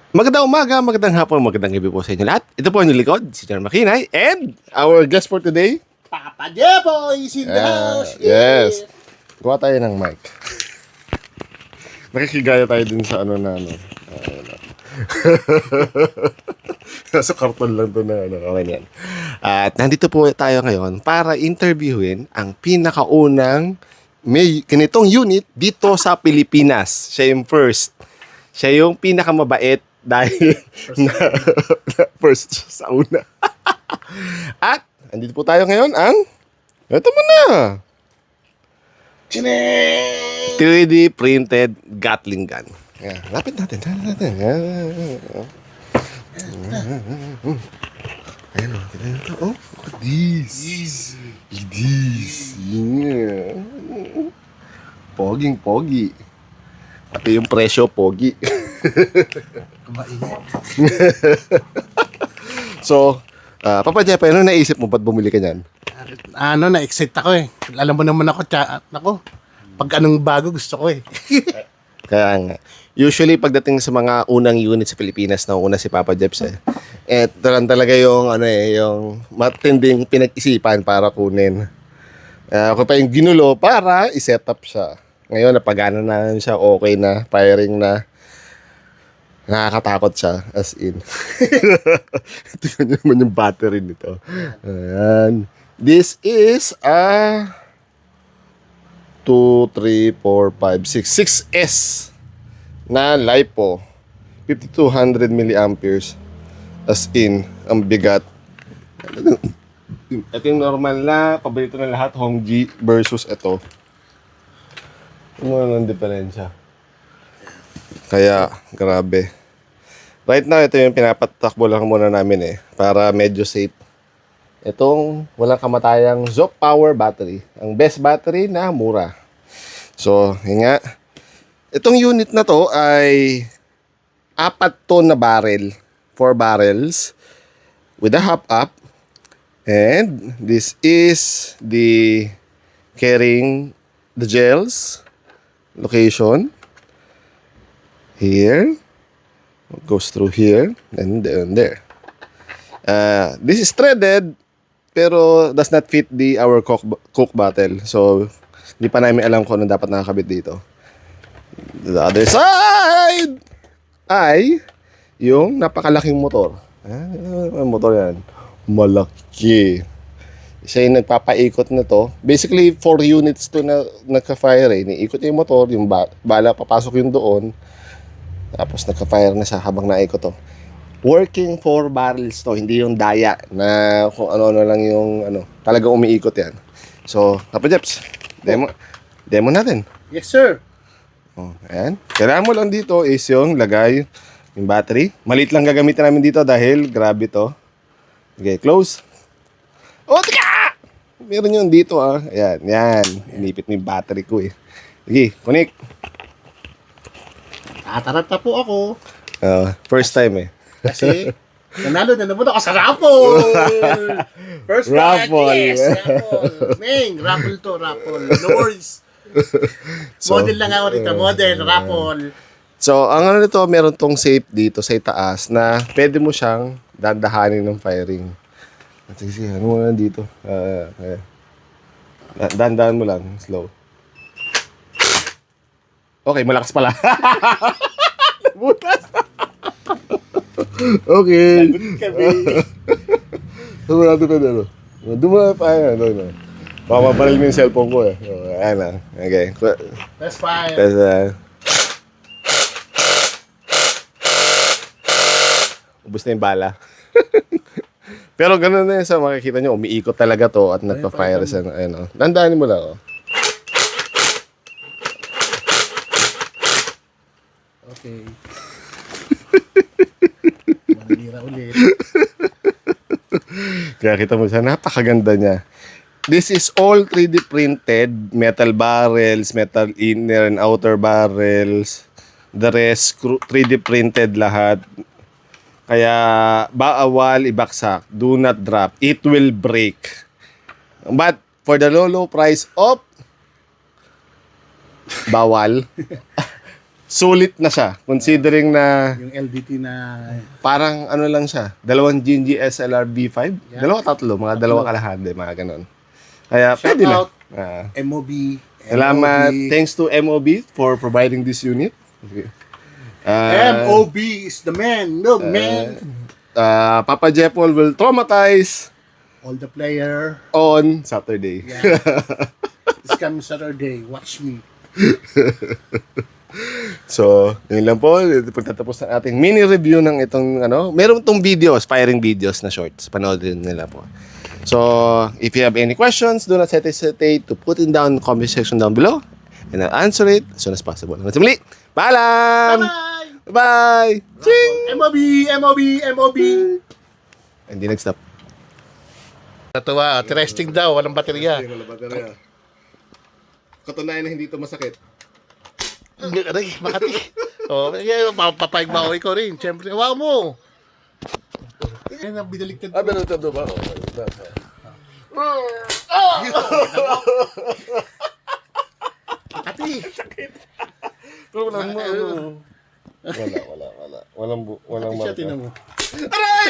Magandang umaga, magandang hapon, magandang gabi po sa inyo lahat. Ito po ang likod, si John Makinay, and our guest for today. Papa Jebo is in the house. Yes. Gawa tayo ng mic. Nakikigaya tayo din sa ano na ano. Nasa karton lang to na ano. Okay yan. At nandito po tayo ngayon para interviewin ang pinakaunang may ganitong unit dito sa Pilipinas. Siya yung first. Siya yung pinakamabait dahil first sa una. At andito po tayo ngayon ito mo na. 3D printed Gatling gun. Yeah, lapit natin. Ayan o, kita nyo ito. Oh, look at this. This. Yeah. Poging-pogi. Pati yung presyo, pogi. So, Papa Jeff, ano naisip mo? Ba't bumili ka niyan? Na-excite ako eh. Alam mo naman ako, pag anong bago gusto ko eh. Kaya nga. Usually, pagdating sa mga unang unit sa Pilipinas, nauna si Papa Jeps eh. Ito lang talaga yung, yung matinding pinag-isipan para kunin. Ako pa yung ginulo para i-set up siya. Ngayon, napagana na siya, okay na, firing na. Nakakatakot siya, as in. Tingnan nyo naman yung battery nito. Ayan. This is a 2, 3, 4, 5, 6, 6S na LiPo. 5200 milliamperes. As in, ang bigat. Ito yung normal na, paborito ng lahat, Hongji versus ito. Ano ang diferensya? Kaya, grabe. Right now, ito yung pinapatakbo lang muna namin para medyo safe. Itong walang kamatayang Zop Power battery. Ang best battery na mura. So, yun nga. Itong unit na to ay 4 ton na barrel. 4 barrels with a hop up. And this is the carrying the gels location. Here. Goes through here and there. This is threaded pero does not fit our coke bottle. So, hindi pa namin alam kung ano dapat nakakabit dito. The other side ay yung napakalaking motor. Motor yan. Malaki. Siya yung nagpapaikot na to. Basically, 4 units to na nagka-fire Niikot yung motor, yung bala papasok yung doon. Tapos nagka-fire na siya habang naikot to. Working 4 barrels to, hindi yung daya na kung ano-ano lang yung talagang umiikot yan. So, Papa Jeps, demo natin. Yes, sir. Oh, ayan. Kailangan mo lang dito is yung lagay yung battery. Maliit lang gagamitin namin dito dahil grabe to. Okay, close. Oh, tika! Meron yung dito Ayan, yan. Inipit mo yung battery ko Sige, connect. Tataranta po ako. First time Kasi, nanalo na naman ako sa raffle. First Raffle. Yes, raffle. Ming, raffle to, raffle. No worries. Model lang ako rito, raffle. So, ang ano nito, meron tong safe dito sa itaas na pwede mo siyang dandahanin ng firing. Sige, ano mo lang dito? Dandahan mo lang, slow. Okay, malakas pala. Butas. Okay. Doon natin na dito. Doon mo na pa. Baka maparal mo yung cellphone ko Ayan na. Okay. That's fine. Ubus na yung bala. Pero ganun na sa makikita nyo, umiikot talaga to at nagpa-fire sa Dandahanin mo lang Okay. Manira ulit. Kaya kita mo siya, napakaganda niya. This is all 3D printed, metal barrels, metal inner and outer barrels. The rest, 3D printed lahat. Kaya, bawal ibaksak. Do not drop. It will break. But, for the low price of bawal, sulit na siya. Considering na Yung LDT na... parang ano lang siya, 2 Gingy SLR B5. Yeah. Tatlo, mga dalawa kalahati, mga ganon. Kaya pwede na. out. Ah. MOB. Salamat. Thanks to MOB for providing this unit. Okay. MOB is the man. No, man. Papa Jepol will traumatize All the player. on Saturday. Yeah. This coming Saturday. Watch me. So, yun lang po. Pagtatapos ng ating mini review ng itong meron tong videos, firing videos na shorts. Panoodin nila po. So, if you have any questions, do not hesitate to put it down in the comment section down below and I'll answer it as soon as possible. Hanggang sa muli. Paalam! Bye! Bye! Ching! MOB! MOB! MOB! Hindi nag-stop. Natuwa. Testing daw. Walang baterya. Katunayan na hindi ito masakit. Aray, Makati. Papayag ba ako ikaw rin? Siyempre, wow mo. Yan ang binaligtad ko. Pero ito ba? Makati. Walang Walang Makati siya, marka. tinan mo. Aray!